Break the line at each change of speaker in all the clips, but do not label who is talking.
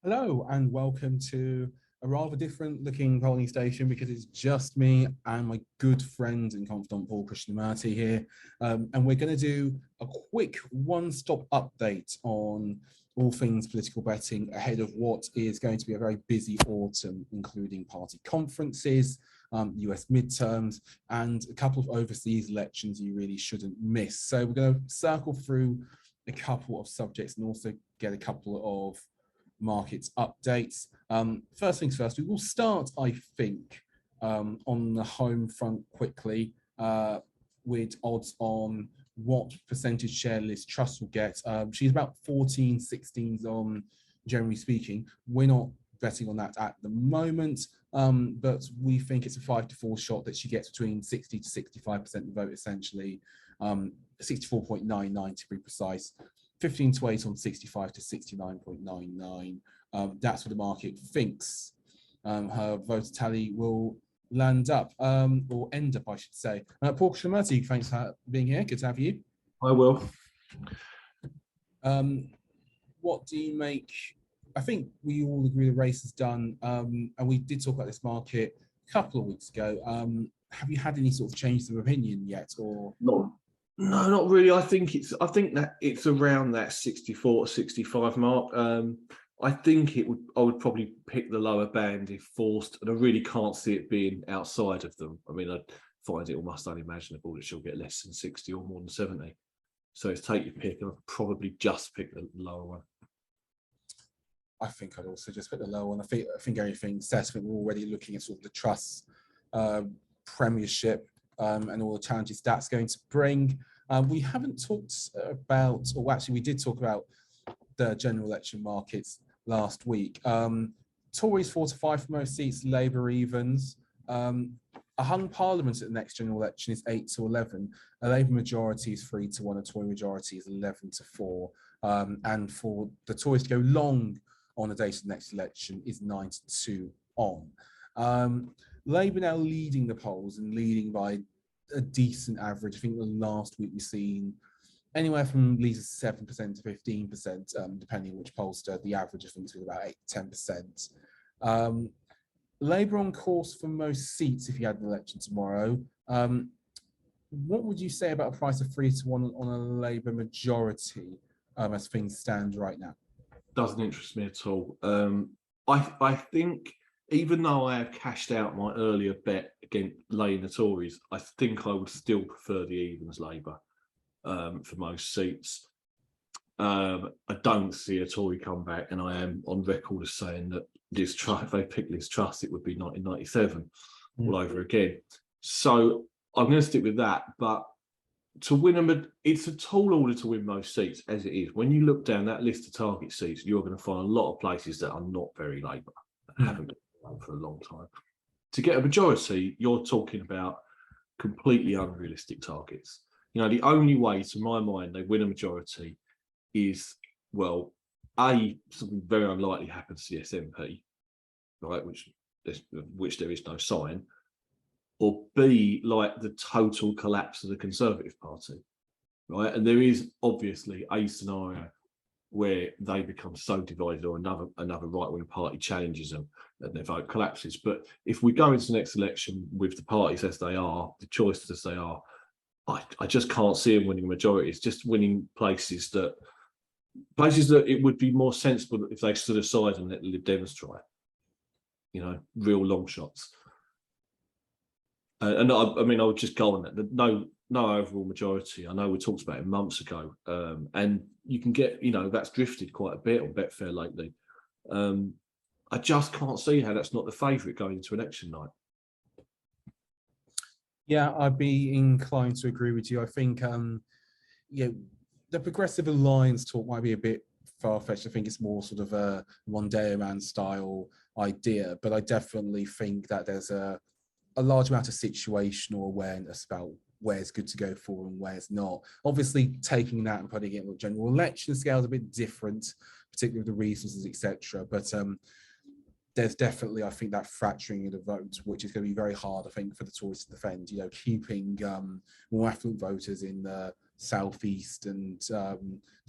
Hello and welcome to a rather different looking polling station because it's just me and my good friend and confidant Paul Krishnamurty here. And we're going to do a quick one-stop update on all things political betting ahead of what is going to be a very busy autumn, including party conferences, US midterms, and a couple of overseas elections you really shouldn't miss. So we're going to circle through a couple of subjects and also get a couple of markets updates. First things first, we will start, I think, on the home front quickly with odds on what percentage share Liz Truss will get. She's about 14, 16s on, generally speaking. We're not betting on that at the moment, but we think it's a 5-4 shot that she gets between 60 to 65% of the vote, essentially. 64.99 to be precise. 15 to 8 on 65 to 69.99. That's what the market thinks her voter tally will land up, or end up, I should say. Paul Krishnamurty, thanks for being here. Good to have you.
I will.
What do you make? I think we all agree the race is done, and we did talk about this market a couple of weeks ago. Have you had any sort of changes of opinion yet, or
No, not really. I think that it's around that 64 to 65 mark. I think I would probably pick the lower band if forced, and I really can't see it being outside of them. I mean, I find it almost unimaginable that she'll get less than 60 or more than 70. So it's take your pick, and I'd probably just pick the lower one.
I think I'd also just pick the lower one. I think everything's set. I think we're already looking at sort of the Truss premiership and all the challenges that's going to bring. We haven't talked about, or actually we did talk about the general election markets last week. Tories 4 to 5 for most seats, Labour evens. A hung parliament at the next general election is 8 to 11. A Labour majority is 3 to 1. A Tory majority is 11 to 4. And for the Tories to go long on the date of the next election is 9 to 2 on. Labour now leading the polls and leading by a decent average. I think the last week we've seen anywhere from leads 7% to 15%, depending on which pollster. The average, I think, is about 8 to 10%. Labour on course for most seats if you had an election tomorrow. What would you say about a price of 3 to 1 on a Labour majority as things stand right now?
Doesn't interest me at all. I think, even though I have cashed out my earlier bet against laying the Tories, I think I would still prefer the evens Labour for most seats. I don't see a Tory comeback, and I am on record as saying that Liz Truss, if they pick Liz Truss, it would be 1997 all over again. So I'm going to stick with that. But to win it's a tall order to win most seats, as it is. When you look down that list of target seats, you're going to find a lot of places that are not very Labour, that haven't been for a long time. To get a majority, you're talking about completely unrealistic targets. You know, the only way, to my mind, they win a majority is, well, A, something very unlikely happens to the SNP, right, which there is no sign, or B, like the total collapse of the Conservative Party, right? And there is obviously a scenario where they become so divided, or another right-wing party challenges them and their vote collapses. But if we go into the next election with the parties as they are, the choices as they are, I just can't see them winning a majority. It's just winning places that it would be more sensible if they stood aside and let the Lib Dems try, you know, real long shots. And I mean, I would just go on that. No overall majority. I know we talked about it months ago, and you can get, you know, that's drifted quite a bit on Betfair lately. I just can't see how that's not the favourite going into election night.
Yeah, I'd be inclined to agree with you. I think, the Progressive Alliance talk might be a bit far-fetched. I think it's more sort of a one-day man style idea, but I definitely think that there's a large amount of situational awareness about where's good to go for and where's not. Obviously, taking that and putting it on a general election scale is a bit different, particularly with the resources, etc. But there's definitely, I think, that fracturing of the vote, which is going to be very hard, I think, for the Tories to defend. You know, keeping more affluent voters in the southeast and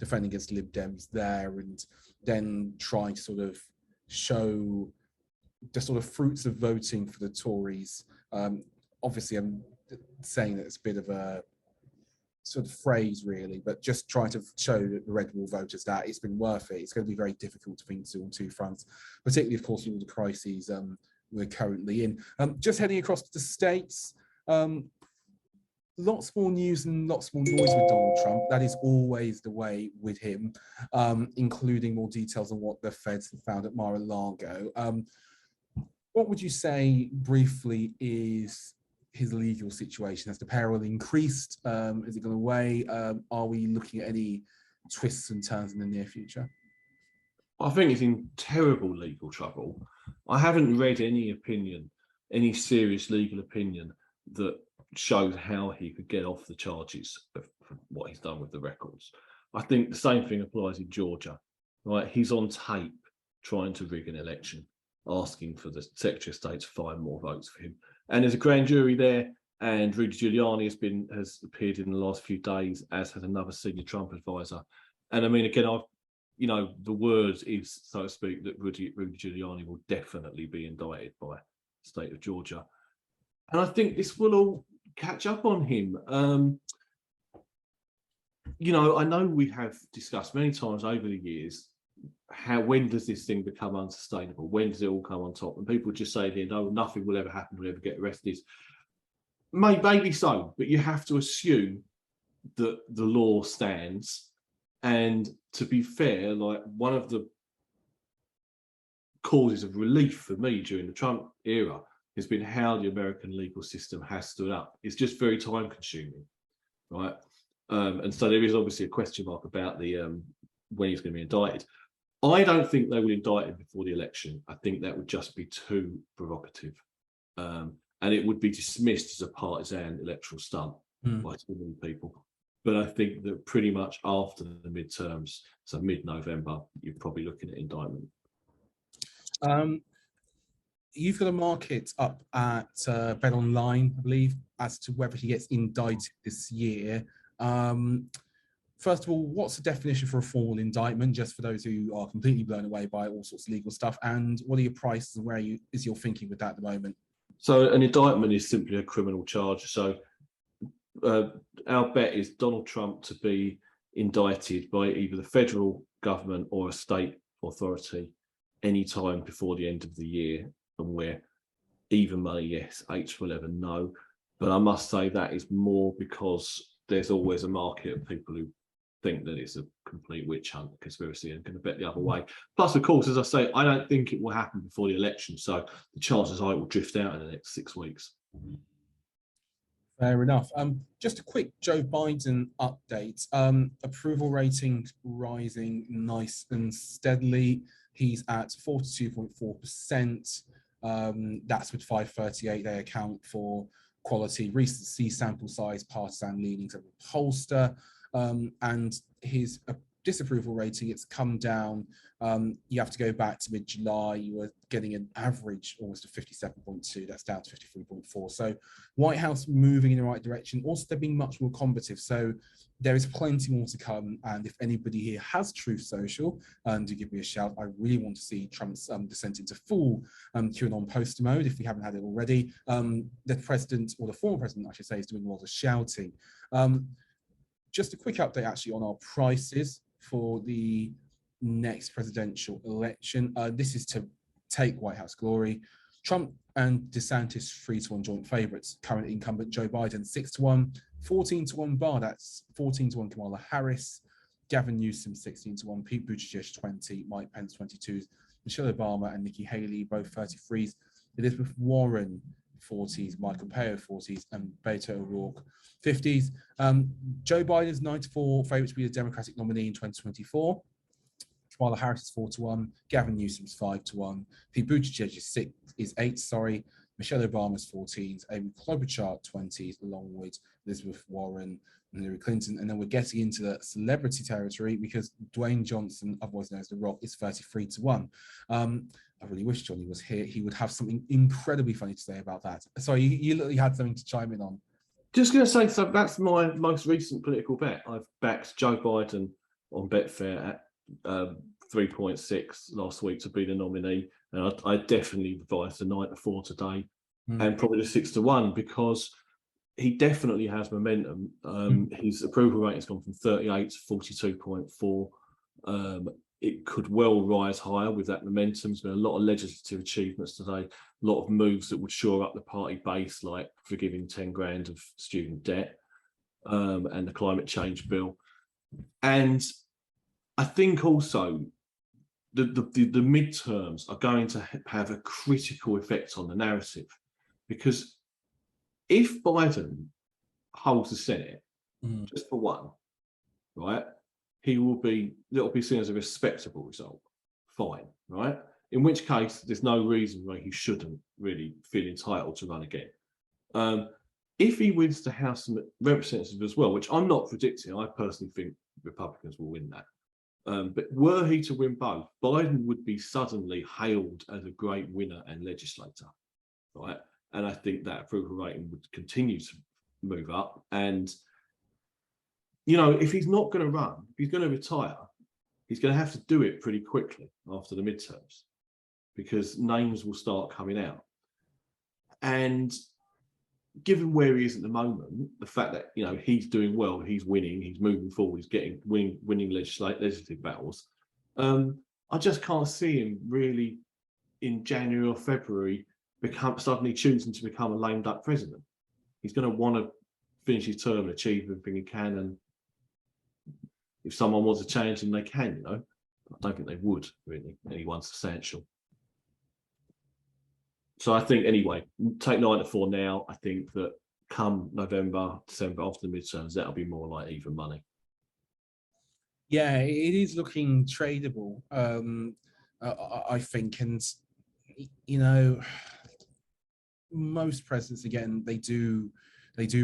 defending against Lib Dems there, and then trying to sort of show the sort of fruits of voting for the Tories. Obviously, I'm saying that it's a bit of a sort of phrase, really, but just trying to show the red wall voters that it's been worth it. It's going to be very difficult to think on two fronts, particularly, of course, with all the crises we're currently in. Just heading across to the States, lots more news and lots more noise with Donald Trump. That is always the way with him, including more details on what the feds have found at Mar-a-Lago. What would you say briefly is his legal situation? Has the peril increased? Has it gone away? Are we looking at any twists and turns in the near future?
I think he's in terrible legal trouble. I haven't read any opinion, any serious legal opinion that shows how he could get off the charges of what he's done with the records. I think the same thing applies in Georgia, right? He's on tape trying to rig an election, asking for the Secretary of State to find more votes for him. And there's a grand jury there, and Rudy Giuliani has appeared in the last few days, as has another senior Trump advisor. And I mean, again, the word is, so to speak, that Rudy Giuliani will definitely be indicted by the state of Georgia. And I think this will all catch up on him. I know we have discussed many times over the years when does this thing become unsustainable? When does it all come on top? And people just say, no, nothing will ever happen, we'll ever get arrested. Maybe so, but you have to assume that the law stands. And to be fair, like, one of the causes of relief for me during the Trump era has been how the American legal system has stood up. It's just very time consuming, right? And so there is obviously a question mark about the when he's going to be indicted. I don't think they will indict him before the election. I think that would just be too provocative. And it would be dismissed as a partisan electoral stunt by too many people. But I think that pretty much after the midterms, so mid-November, you're probably looking at indictment.
You've got a market up at Bet Online, I believe, as to whether he gets indicted this year. First of all, what's the definition for a formal indictment, just for those who are completely blown away by all sorts of legal stuff? And what are your prices and where is your thinking with that at the moment?
So an indictment is simply a criminal charge. So our bet is Donald Trump to be indicted by either the federal government or a state authority any time before the end of the year. And we're even money, yes, 8-11, no. But I must say that is more because there's always a market of people who think that it's a complete witch hunt, conspiracy, and going to bet the other way. Plus, of course, as I say, I don't think it will happen before the election. So the chances are it will drift out in the next 6 weeks.
Fair enough. Just a quick Joe Biden update. Approval rating rising nice and steadily. He's at 42.4%. That's with 538. They account for quality, recency, sample size, partisan leanings of the pollster, and his disapproval rating, it's come down. You have to go back to mid-July. You were getting an average almost of 57.2. That's down to 53.4. So White House moving in the right direction. Also, they're being much more combative. So there is plenty more to come. And if anybody here has Truth Social, do give me a shout. I really want to see Trump's descent into full QAnon poster mode, if we haven't had it already. The president, or the former president, I should say, is doing a lot of shouting. Just a quick update, actually, on our prices for the next presidential election. This is to take White House glory. Trump and DeSantis 3-1 joint favourites. Current incumbent Joe Biden 6-1, 14-1 Barr. That's 14-1 Kamala Harris. Gavin Newsom 16-1, Pete Buttigieg 20, Mike Pence 22, Michelle Obama and Nikki Haley both 33s. Elizabeth Warren 40s, Michael Pompeo 40s, and Beto O'Rourke 50s. Joe Biden's 94 favourite to be the Democratic nominee in 2024. Kamala Harris is 4-1, Gavin Newsom's 5-1, Pete Buttigieg is 8. Michelle Obama's 14s, Amy Klobuchar 20s, along with Elizabeth Warren and Hillary Clinton. And then we're getting into the celebrity territory because Dwayne Johnson, otherwise known as The Rock, is 33-1. I really wish Johnny was here. He would have something incredibly funny to say about that. Sorry, you literally had something to chime in on.
Just going to say, so that's my most recent political bet. I've backed Joe Biden on Betfair at 3.6 last week to be the nominee, and I definitely advise the 9-4 today, and probably the 6-1, because he definitely has momentum. His approval rating has gone from 38 to 42.4. It could well rise higher with that momentum. There's been a lot of legislative achievements today, a lot of moves that would shore up the party base, like forgiving 10 grand of student debt, and the climate change bill. And I think also the midterms are going to have a critical effect on the narrative, because if Biden holds the Senate, just for one, right, it'll be seen as a respectable result. Fine, right? In which case, there's no reason why he shouldn't really feel entitled to run again. If he wins the House of Representatives as well, which I'm not predicting, I personally think Republicans will win that. But were he to win both, Biden would be suddenly hailed as a great winner and legislator, right? And I think that approval rating would continue to move up. And, you know, if he's not going to run, if he's going to retire, he's going to have to do it pretty quickly after the midterms, because names will start coming out. And given where he is at the moment, the fact that, you know, he's doing well, he's winning, he's moving forward, he's winning legislative battles, I just can't see him really in January or February suddenly choosing to become a lame duck president. He's going to want to finish his term and achieve everything he can, and if someone wants to change him, they can, you know. I don't think they would, really, anyone substantial. So I think, anyway, take 9-4 now. I think that come November, December, after the midterms, that'll be more like even money.
Yeah, it is looking tradable, I think. And, you know, most presidents, again, they do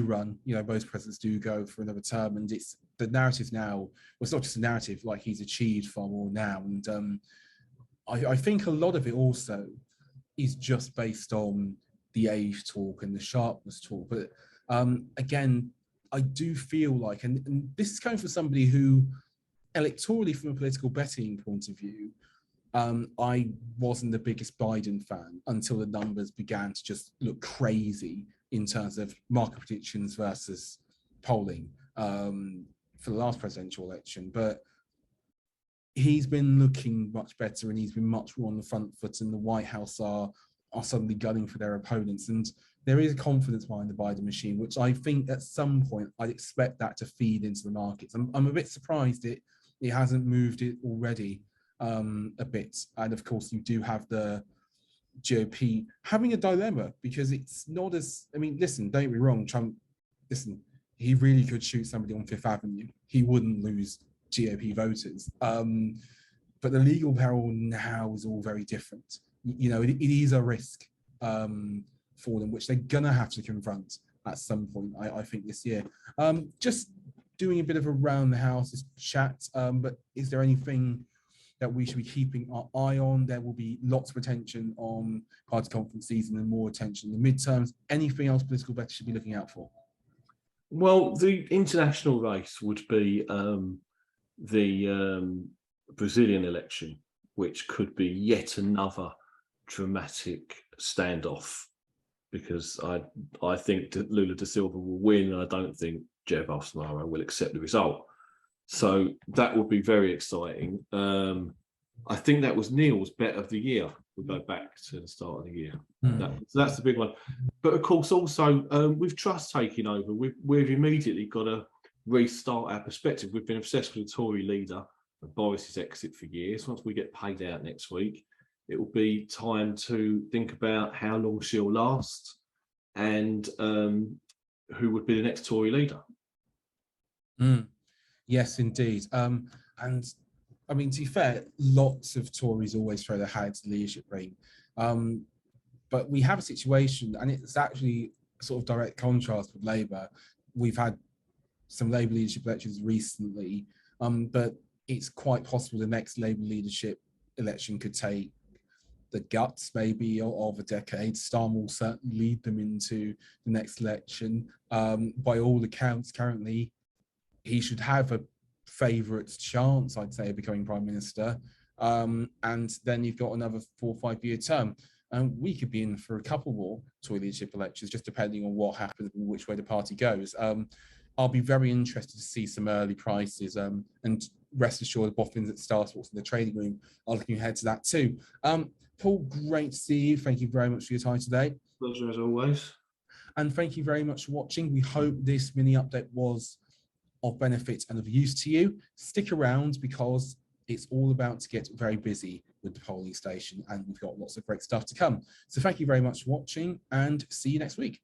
run. You know, most presidents do go for another term, and it's the narrative now. Well, it's not just a narrative, like he's achieved far more now. And I think a lot of it also is just based on the age talk and the sharpness talk. But again, I do feel like, and this is coming from somebody who, electorally, from a political betting point of view, I wasn't the biggest Biden fan until the numbers began to just look crazy in terms of market predictions versus polling for the last presidential election. But he's been looking much better, and he's been much more on the front foot, and the White House are suddenly gunning for their opponents. And there is confidence behind the Biden machine, which I think at some point I'd expect that to feed into the markets. I'm a bit surprised it hasn't moved it already a bit. And of course, you do have the GOP having a dilemma, because it's not as, I mean, listen, don't get me wrong, Trump, listen, he really could shoot somebody on Fifth Avenue. He wouldn't lose GOP voters. But the legal peril now is all very different. You know, it is a risk for them, which they're gonna have to confront at some point, I think, this year. Just doing a bit of a round the houses chat, but is there anything that we should be keeping our eye on? There will be lots of attention on party conference season and more attention in the midterms. Anything else political bettors should be looking out for?
Well, the international race would be the Brazilian election, which could be yet another dramatic standoff, because I think that Lula da Silva will win, and I don't think Jair Bolsonaro will accept the result. So that would be very exciting. I think that was Neil's bet of the year. We'll go back to the start of the year. So that's the big one. But of course, also with Truss taking over, we've immediately got to restart our perspective. We've been obsessed with the Tory leader and Boris's exit for years. Once we get paid out next week, it will be time to think about how long she'll last, and who would be the next Tory leader.
Yes, indeed. And I mean, to be fair, lots of Tories always throw their hat into the leadership ring. But we have a situation, and it's actually a sort of direct contrast with Labour. We've had some Labour leadership elections recently, but it's quite possible the next Labour leadership election could take the guts, maybe, of a decade. Starmer will certainly lead them into the next election. By all accounts, currently, he should have a favourite chance, I'd say, of becoming Prime Minister. and then you've got another 4 or 5 year term. And we could be in for a couple more Tory leadership elections, just depending on what happens and which way the party goes. I'll be very interested to see some early prices, and rest assured, the boffins at Star Sports in the trading room are looking ahead to that too. Paul, great to see you. Thank you very much for your time today.
Pleasure as always.
And thank you very much for watching. We hope this mini update was of benefit and of use to you. Stick around because it's all about to get very busy with the polling station, and we've got lots of great stuff to come. So thank you very much for watching, and see you next week.